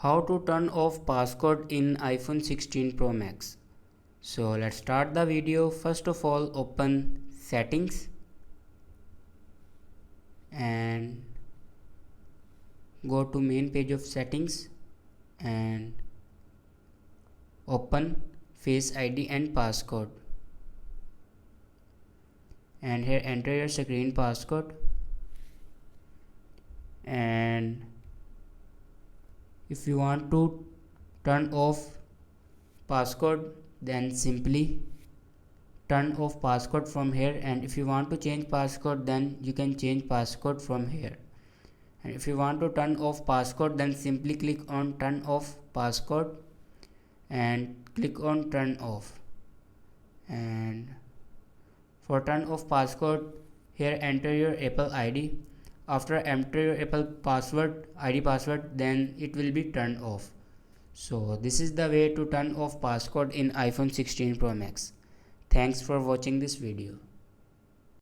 How to turn off passcode in iPhone 16 Pro Max. So let's start the video. First of all, open settings and go to main page of settings and open Face ID and passcode, and here enter your screen passcode, and if you want to turn off passcode then simply turn off passcode from here, and if you want to change passcode then you can change passcode from here. And if you want to turn off passcode then simply click on turn off passcode and click on turn off. And for turn off passcode, here enter your Apple ID. After enter your Apple ID password, then it will be turned off. So this is the way to turn off passcode in iPhone 16 Pro Max. Thanks for watching this video.